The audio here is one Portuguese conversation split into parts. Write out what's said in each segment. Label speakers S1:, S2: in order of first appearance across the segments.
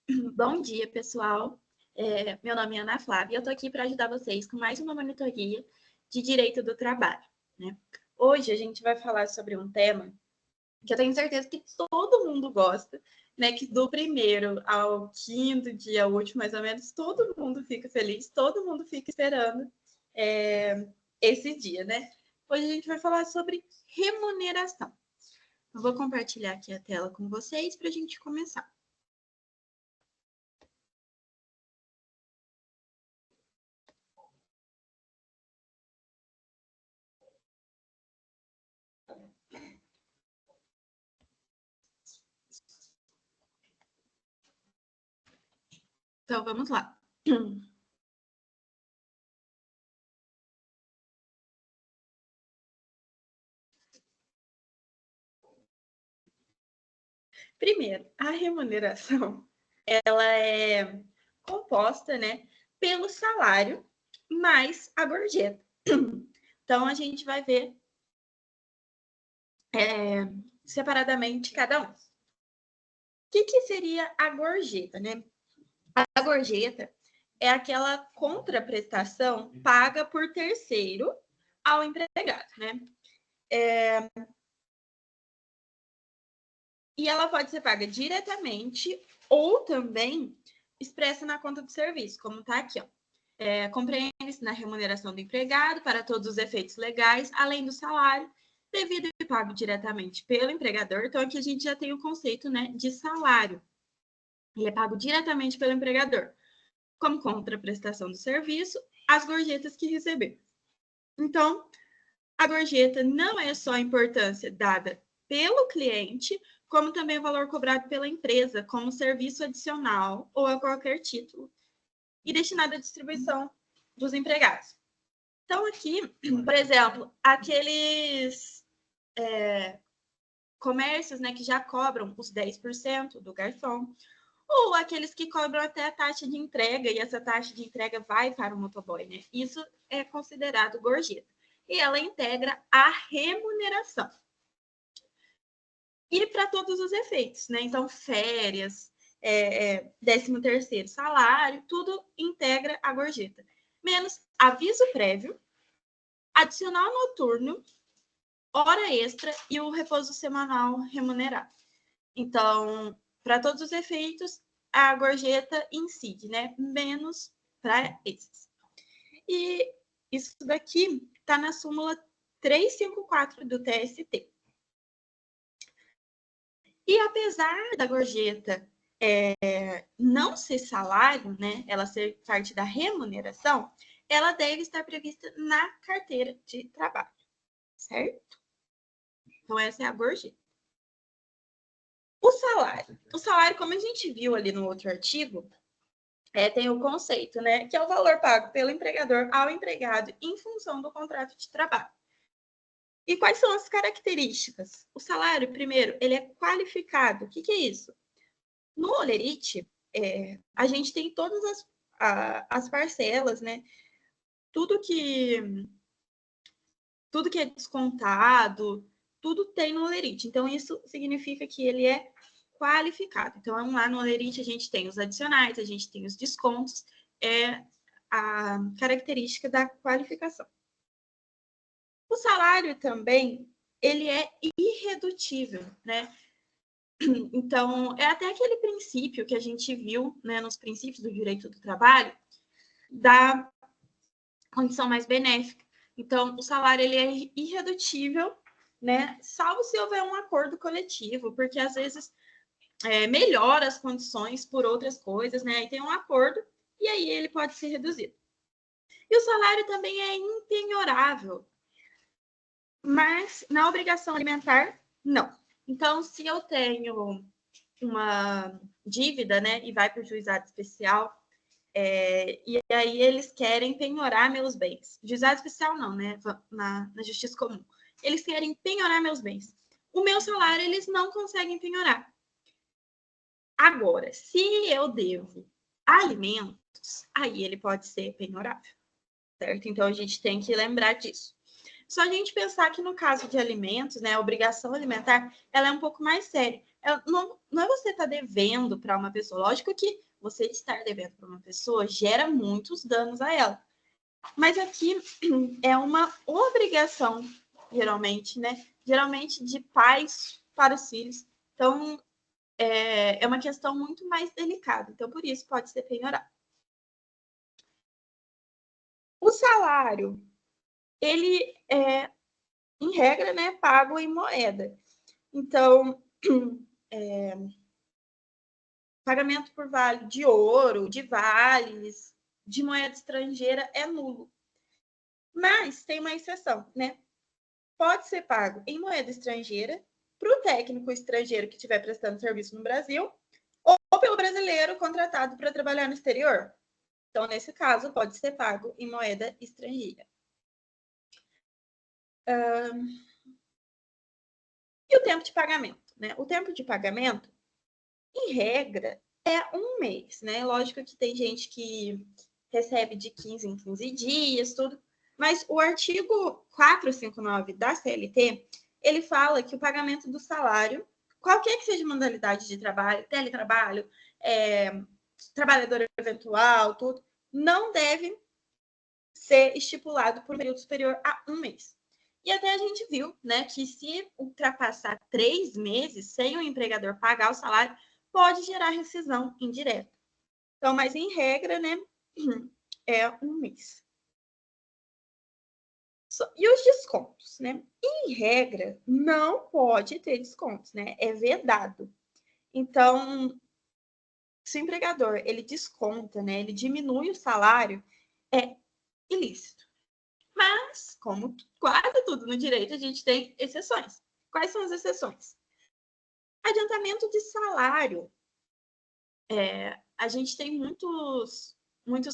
S1: Bom dia, pessoal. Meu nome é Ana Flávia e eu estou aqui para ajudar vocês com mais uma monitoria de direito do trabalho, né? Hoje a gente vai falar sobre um tema que eu tenho certeza que todo mundo gosta, né? Que do primeiro ao quinto dia útil, mais ou menos, todo mundo fica feliz, todo mundo fica esperando esse dia, né? Hoje a gente vai falar sobre remuneração. Eu vou compartilhar aqui a tela com vocês para a gente começar. Então, vamos lá. Primeiro, a remuneração, ela é composta, né, pelo salário mais a gorjeta. Então, a gente vai ver separadamente cada um. O que seria a gorjeta, né? A gorjeta é aquela contraprestação paga por terceiro ao empregado, né? E ela pode ser paga diretamente ou também expressa na conta do serviço, como está aqui, ó. Compreende-se na remuneração do empregado para todos os efeitos legais, além do salário, devido e pago diretamente pelo empregador. Então, aqui a gente já tem o conceito, né, de salário. Ele é pago diretamente pelo empregador, como contraprestação do serviço, as gorjetas que receber. Então, a gorjeta não é só a importância dada pelo cliente, como também o valor cobrado pela empresa, como serviço adicional ou a qualquer título, e destinado à distribuição dos empregados. Então, aqui, por exemplo, aqueles comércios, né, que já cobram os 10% do garçom, ou aqueles que cobram até a taxa de entrega, e essa taxa de entrega vai para o motoboy, né? Isso é considerado gorjeta. E ela integra a remuneração. E para todos os efeitos, né? Então, férias, 13º salário, tudo integra a gorjeta. Menos aviso prévio, adicional noturno, hora extra e o repouso semanal remunerado. Então, para todos os efeitos, a gorjeta incide, né? Menos para esses. E isso daqui está na súmula 354 do TST. E apesar da gorjeta não ser salário, né? Ela ser parte da remuneração, ela deve estar prevista na carteira de trabalho, certo? Então, essa é a gorjeta. O salário, como a gente viu ali no outro artigo, tem o conceito, né, que é o valor pago pelo empregador ao empregado em função do contrato de trabalho. E quais são as características? O salário, primeiro, ele é qualificado. O que é isso? No Olerite, a gente tem todas as parcelas, né? Tudo que é descontado, tudo tem no Olerite. Então, isso significa que ele é qualificado. Então, lá no Olerite a gente tem os adicionais, a gente tem os descontos, é a característica da qualificação. O salário também, ele é irredutível, né? Então, é até aquele princípio que a gente viu, né, nos princípios do direito do trabalho, da condição mais benéfica. Então, o salário ele é irredutível, né, salvo se houver um acordo coletivo, porque às vezes melhora as condições por outras coisas, né? Aí tem um acordo e aí ele pode ser reduzido. E o salário também é impenhorável, mas na obrigação alimentar, não. Então, se eu tenho uma dívida, né, e vai para o juizado especial, e aí eles querem penhorar meus bens. Juizado especial não, né, na justiça comum. Eles querem penhorar meus bens. O meu salário eles não conseguem penhorar. Agora, se eu devo alimentos, aí ele pode ser penhorável, certo? Então, a gente tem que lembrar disso. Só a gente pensar que no caso de alimentos, né, a obrigação alimentar, ela é um pouco mais séria, não é você estar devendo para uma pessoa. Lógico que você estar devendo para uma pessoa gera muitos danos a ela. Mas aqui é uma obrigação, geralmente, né? Geralmente de pais para os filhos. Então, é uma questão muito mais delicada. Então, por isso, pode ser penhorado. O salário, ele é, em regra, né, pago em moeda. Então, pagamento por vale de ouro, de vales, de moeda estrangeira é nulo. Mas tem uma exceção, né? Pode ser pago em moeda estrangeira para o técnico estrangeiro que estiver prestando serviço no Brasil ou pelo brasileiro contratado para trabalhar no exterior. Então, nesse caso, pode ser pago em moeda estrangeira. E o tempo de pagamento, né? O tempo de pagamento, em regra, é um mês, né? Lógico que tem gente que recebe de 15 em 15 dias, tudo. Mas o artigo 459 da CLT, ele fala que o pagamento do salário, qualquer que seja a modalidade de trabalho, teletrabalho, trabalhador eventual, tudo, não deve ser estipulado por um período superior a um mês. E até a gente viu, né, que se ultrapassar 3 meses sem o empregador pagar o salário, pode gerar rescisão indireta. Então, mas em regra, né, é um mês. E os descontos, né? Em regra, não pode ter descontos, né? É vedado. Então, se o empregador ele desconta, né, ele diminui o salário, é ilícito. Mas, como quase tudo no direito, a gente tem exceções. Quais são as exceções? Adiantamento de salário. A gente tem muitos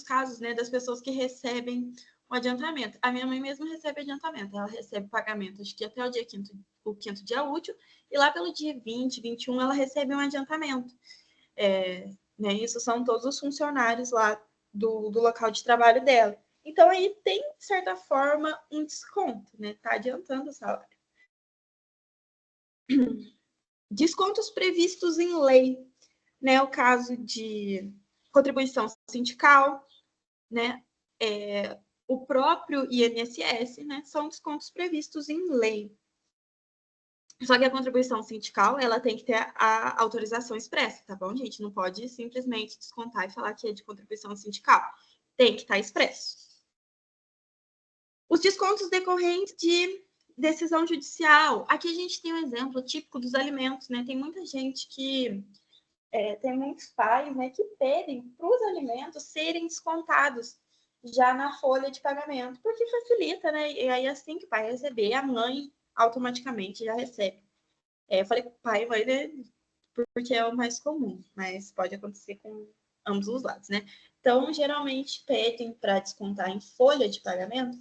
S1: casos, né, das pessoas que recebem o adiantamento. A minha mãe mesmo recebe adiantamento. Ela recebe pagamento, acho que até o dia o quinto dia útil, e lá pelo dia 20, 21, ela recebe um adiantamento. Né, isso são todos os funcionários lá do local de trabalho dela. Então, aí tem, de certa forma, um desconto, né? Está adiantando o salário. Descontos previstos em lei, né? O caso de contribuição sindical, né? O próprio INSS, né? São descontos previstos em lei. Só que a contribuição sindical, ela tem que ter a autorização expressa, tá bom, gente? Não pode simplesmente descontar e falar que é de contribuição sindical. Tem que estar expresso. Os descontos decorrentes de decisão judicial. Aqui a gente tem um exemplo típico dos alimentos, né? Tem muita gente que tem muitos pais, né, que pedem para os alimentos serem descontados já na folha de pagamento, porque facilita, né? E aí assim que o pai receber, a mãe automaticamente já recebe. Eu falei pai e mãe, né, porque é o mais comum, mas pode acontecer com ambos os lados, né? Então, geralmente pedem para descontar em folha de pagamento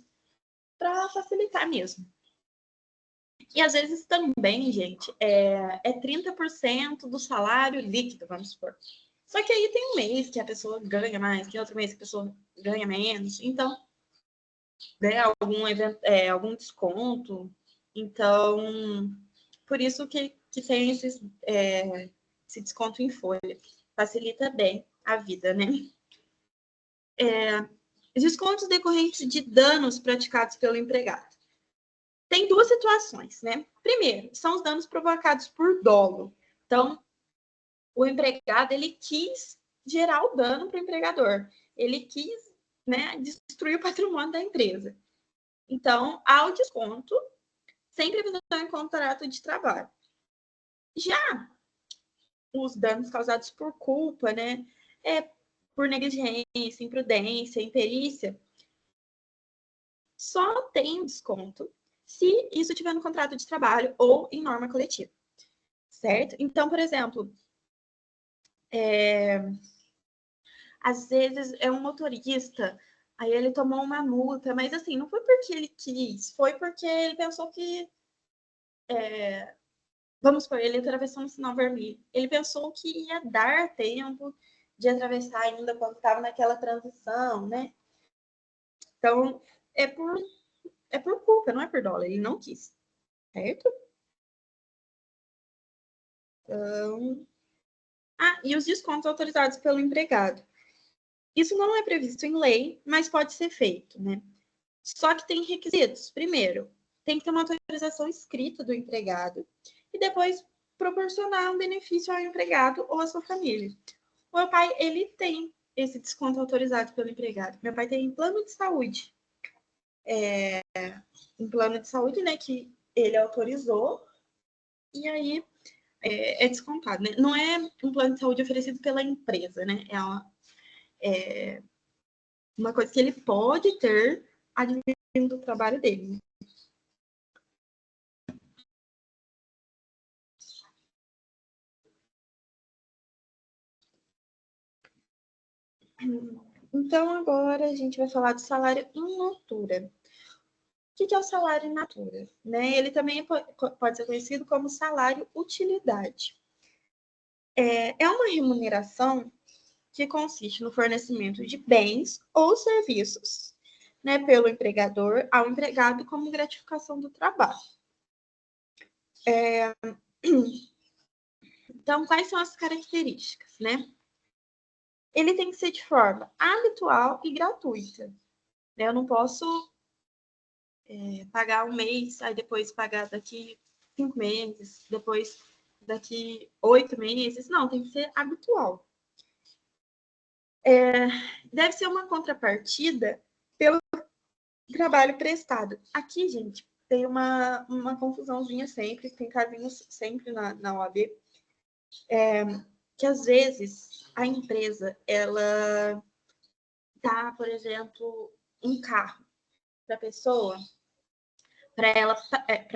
S1: para facilitar mesmo. E às vezes também, gente, é 30% do salário líquido, vamos supor. Só que aí tem um mês que a pessoa ganha mais, tem outro mês que a pessoa ganha menos. Então, né, algum desconto. Então, por isso que tem esse desconto em folha. Facilita bem a vida, né? Descontos decorrentes de danos praticados pelo empregado. Tem duas situações, né? Primeiro, são os danos provocados por dolo. Então, o empregado, ele quis gerar o dano para o empregador. Ele quis, né, destruir o patrimônio da empresa. Então, há o desconto sem previsão em contrato de trabalho. Já os danos causados por culpa, né, por negligência, imprudência, imperícia, só tem desconto se isso estiver no contrato de trabalho ou em norma coletiva, certo? Então, por exemplo, às vezes é um motorista, aí ele tomou uma multa, mas assim, não foi porque ele quis, foi porque ele pensou que, vamos supor, ele atravessou um sinal vermelho. Ele pensou que ia dar tempo de atravessar ainda quando estava naquela transição, né? Então, é por, é por culpa, não é por dólar, ele não quis, certo? Então... e os descontos autorizados pelo empregado. Isso não é previsto em lei, mas pode ser feito, né? Só que tem requisitos. Primeiro, tem que ter uma autorização escrita do empregado e depois proporcionar um benefício ao empregado ou à sua família. O meu pai, ele tem esse desconto autorizado pelo empregado. Meu pai tem plano de saúde. Um plano de saúde, né, que ele autorizou e aí é descontado, né? Não é um plano de saúde oferecido pela empresa, né? É uma coisa que ele pode ter advindo do trabalho dele, né? Então, agora a gente vai falar do salário in natura. O que é o salário in natura? Né? Ele também pode ser conhecido como salário utilidade. É uma remuneração que consiste no fornecimento de bens ou serviços, né, pelo empregador ao empregado como gratificação do trabalho. Então, quais são as características, né? Ele tem que ser de forma habitual e gratuita. Eu não posso pagar um mês, aí depois pagar daqui 5 meses, depois daqui 8 meses. Não, tem que ser habitual. Deve ser uma contrapartida pelo trabalho prestado. Aqui, gente, tem uma confusãozinha sempre, tem casinhos sempre na OAB, que às vezes a empresa, ela dá, por exemplo, um carro para a pessoa, para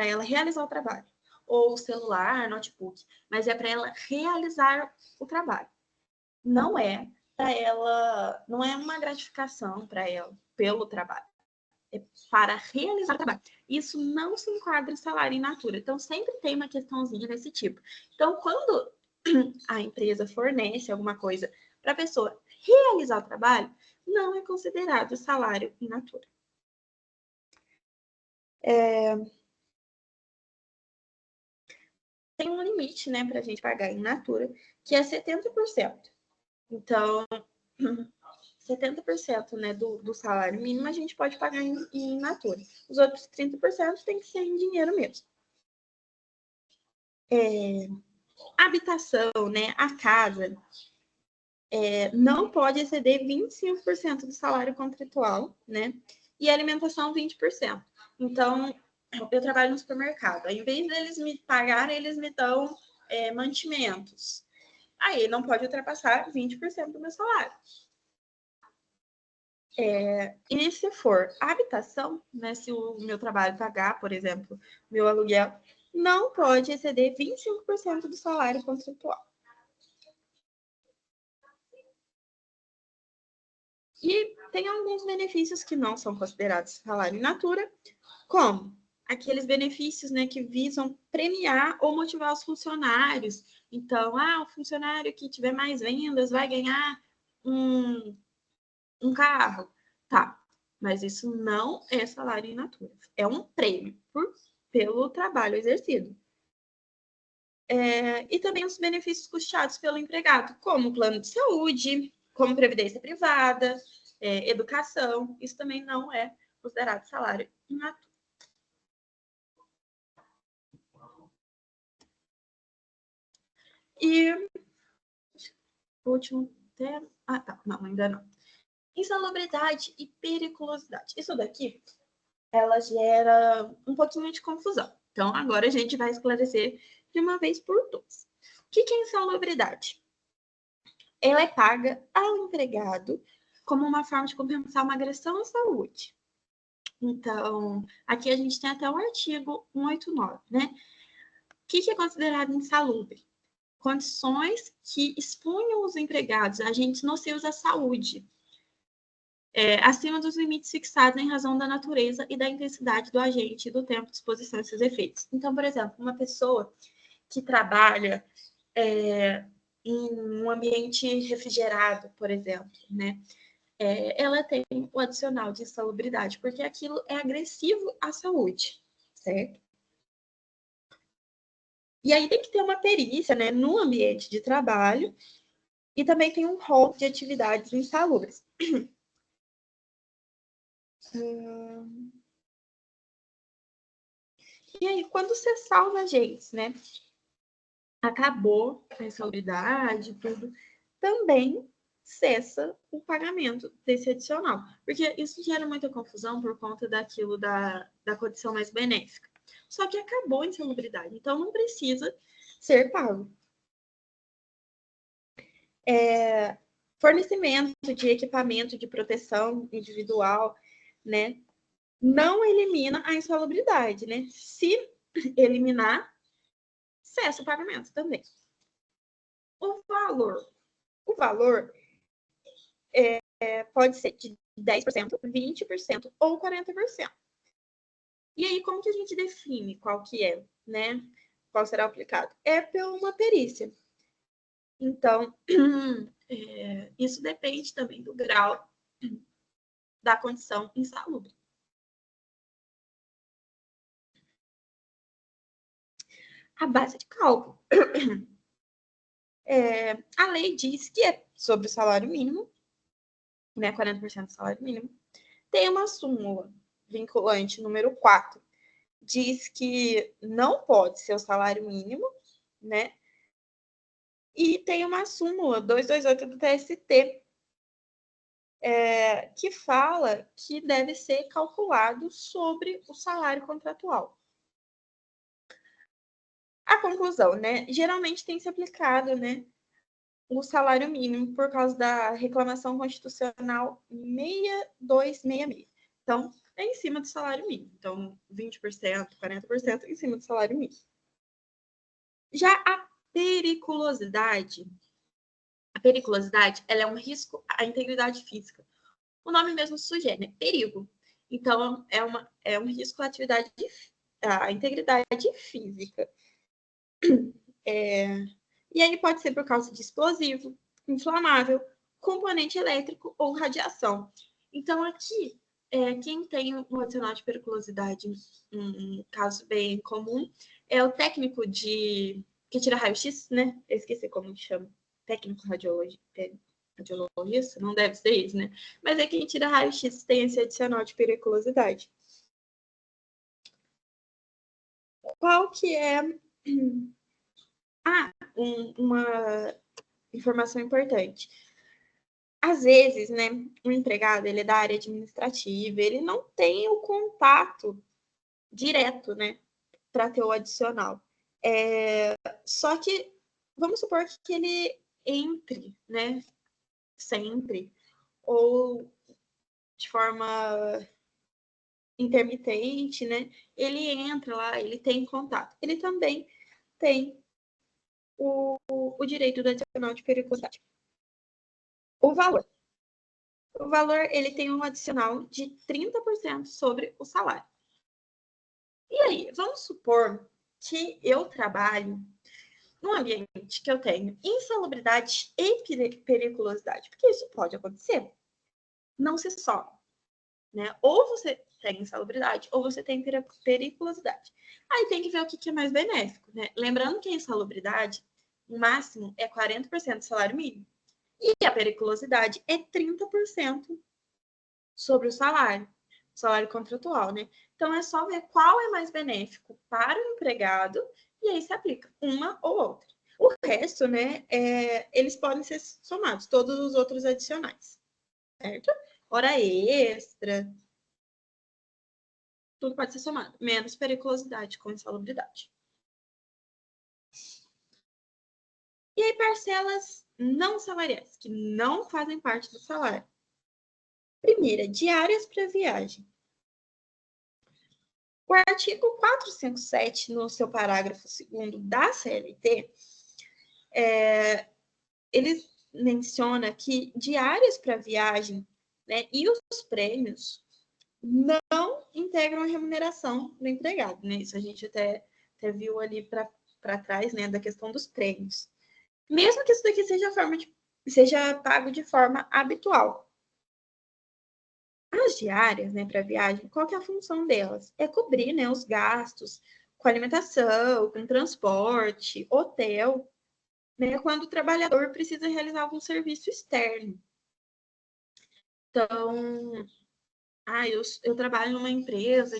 S1: ela realizar o trabalho, ou celular, notebook, mas é para ela realizar o trabalho. Não é para ela, não é uma gratificação para ela pelo trabalho. É para realizar o trabalho. Isso não se enquadra em salário in natura. Então, sempre tem uma questãozinha desse tipo. Então, quando a empresa fornece alguma coisa para a pessoa realizar o trabalho, não é considerado salário in natura. Tem um limite, né, para a gente pagar in natura, que é 70%. Então, 70%, né, do salário mínimo a gente pode pagar in natura. Os outros 30% tem que ser em dinheiro mesmo. Habitação, né, a casa, não pode exceder 25% do salário contratual, né? E alimentação, 20%. Então, eu trabalho no supermercado. Ao invés deles me pagarem, eles me dão mantimentos. Aí não pode ultrapassar 20% do meu salário. E se for habitação, né, se o meu trabalho pagar, por exemplo, meu aluguel, não pode exceder 25% do salário contratual. E tem alguns benefícios que não são considerados salário in natura, como aqueles benefícios, né, que visam premiar ou motivar os funcionários. Então, o funcionário que tiver mais vendas vai ganhar um carro. Tá, mas isso não é salário in natura. É um prêmio pelo trabalho exercido. E também os benefícios custeados pelo empregado, como plano de saúde, como previdência privada, educação. Isso também não é considerado salário in natura. E o último tema... tá. Não, ainda não. Insalubridade e periculosidade. Isso daqui, ela gera um pouquinho de confusão. Então, agora a gente vai esclarecer de uma vez por todas. O que é insalubridade? Ela é paga ao empregado como uma forma de compensar uma agressão à saúde. Então, aqui a gente tem até o artigo 189, né? O que é considerado insalubre? Condições que expunham os empregados a agentes nocivos à saúde, acima dos limites fixados em razão da natureza e da intensidade do agente e do tempo de exposição a seus efeitos. Então, por exemplo, uma pessoa que trabalha em um ambiente refrigerado, por exemplo, né? Ela tem o adicional de insalubridade, porque aquilo é agressivo à saúde, certo? E aí tem que ter uma perícia, né, no ambiente de trabalho, e também tem um rol de atividades insalubres. E aí, quando você salva agentes, né, acabou a insalubridade, tudo, também cessa o pagamento desse adicional. Porque isso gera muita confusão por conta daquilo da condição mais benéfica. Só que acabou a insalubridade, então não precisa ser pago. Fornecimento de equipamento de proteção individual, né, não elimina a insalubridade, né? Se eliminar, cessa o pagamento também. O valor pode ser de 10%, 20% ou 40%. E aí, como que a gente define qual que é, né? Qual será aplicado? É por uma perícia. Então, isso depende também do grau da condição insalubre. A base de cálculo. A lei diz que é sobre o salário mínimo, né, 40% do salário mínimo. Tem uma súmula vinculante número 4, diz que não pode ser o salário mínimo, né? E tem uma súmula 228 do TST, que fala que deve ser calculado sobre o salário contratual. A conclusão, né? Geralmente tem se aplicado, né, o salário mínimo por causa da reclamação constitucional 6266. Então, é em cima do salário mínimo. Então, 20%, 40% em cima do salário mínimo. Já a periculosidade, ela é um risco à integridade física. O nome mesmo sugere, né? Perigo. Então, é um risco à integridade física. E aí pode ser por causa de explosivo, inflamável, componente elétrico ou radiação. Então, aqui, quem tem um adicional de periculosidade, um caso bem comum, é o técnico que tira raio-x, né? Eu esqueci como chama. Técnico radiologista, não deve ser isso, né? Mas é quem tira raio-x tem esse adicional de periculosidade. Qual que é uma informação importante? Às vezes, né, o empregado, ele é da área administrativa, ele não tem o contato direto, né, para ter o adicional. Só que, vamos supor que ele entre, né, sempre, ou de forma intermitente, né, ele entra lá, ele tem contato. Ele também tem o direito do adicional de periculosidade. O valor. O valor, ele tem um adicional de 30% sobre o salário. E aí, vamos supor que eu trabalho num ambiente que eu tenho insalubridade e periculosidade, porque isso pode acontecer. Não se soma, né? Ou você tem insalubridade ou você tem periculosidade. Aí tem que ver o que é mais benéfico, né? Lembrando que a insalubridade, o máximo é 40% do salário mínimo. E a periculosidade é 30% sobre o salário contratual, né? Então é só ver qual é mais benéfico para o empregado e aí se aplica uma ou outra. O resto, né, eles podem ser somados, todos os outros adicionais, certo? Hora extra, tudo pode ser somado, menos periculosidade com insalubridade. E aí, parcelas não salariais, que não fazem parte do salário. Primeira, diárias para viagem. O artigo 457, no seu parágrafo 2º da CLT, ele menciona que diárias para viagem, né, e os prêmios não integram a remuneração do empregado, né? Isso a gente até viu ali para trás, né, da questão dos prêmios. Mesmo que isso daqui seja pago de forma habitual. As diárias, né, para viagem, qual que é a função delas? É cobrir, né, os gastos com alimentação, com transporte, hotel, né, quando o trabalhador precisa realizar algum serviço externo. Então, eu trabalho numa empresa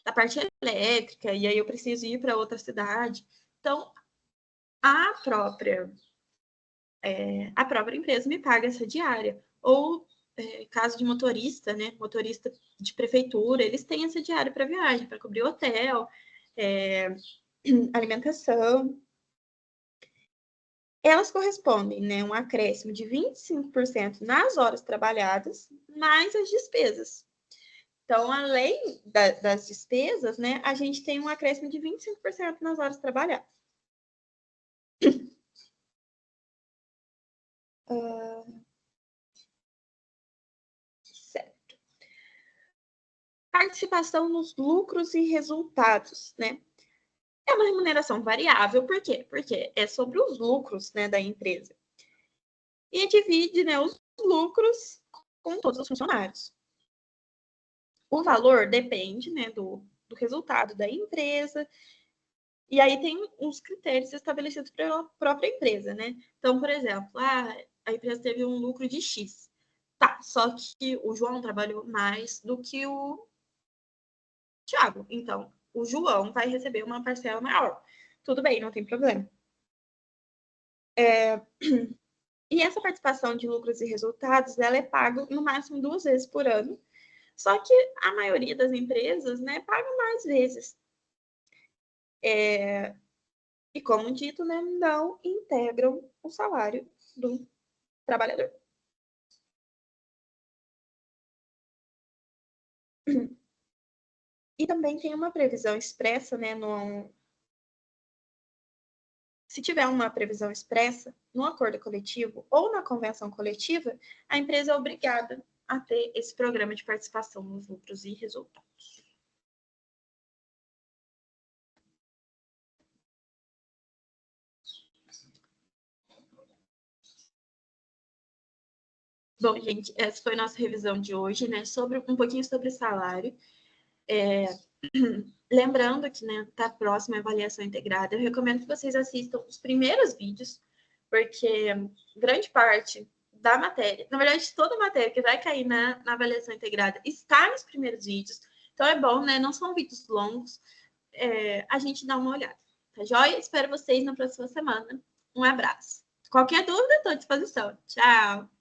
S1: da parte elétrica, e aí eu preciso ir para outra cidade. Então, a própria empresa me paga essa diária. Ou, caso de motorista, né? Motorista de prefeitura, eles têm essa diária para viagem, para cobrir hotel, alimentação. Elas correspondem, né, um acréscimo de 25% nas horas trabalhadas, mais as despesas. Então, além das despesas, né, a gente tem um acréscimo de 25% nas horas trabalhadas. Certo. Participação nos lucros e resultados, né? É uma remuneração variável, por quê? Porque é sobre os lucros, né, da empresa. E divide, né, os lucros com todos os funcionários. O valor depende, né, do resultado da empresa. E aí tem uns critérios estabelecidos pela própria empresa, né? Então, por exemplo, a empresa teve um lucro de X. Tá, só que o João trabalhou mais do que o Thiago. Então, o João vai receber uma parcela maior. Tudo bem, não tem problema. E essa participação de lucros e resultados, ela é paga no máximo 2 vezes por ano. Só que a maioria das empresas, né, paga mais vezes. E como dito, né, não integram o salário do trabalhador. E também tem uma previsão expressa, né, se tiver uma previsão expressa no acordo coletivo ou na convenção coletiva, a empresa é obrigada a ter esse programa de participação nos lucros e resultados. Bom, gente, essa foi a nossa revisão de hoje, né, um pouquinho sobre salário. Lembrando que, né, tá próxima a avaliação integrada, eu recomendo que vocês assistam os primeiros vídeos, porque grande parte da matéria, na verdade, toda a matéria que vai cair na avaliação integrada está nos primeiros vídeos. Então é bom, né? Não são vídeos longos, a gente dá uma olhada. Tá joia? Espero vocês na próxima semana. Um abraço. Qualquer dúvida, estou à disposição. Tchau!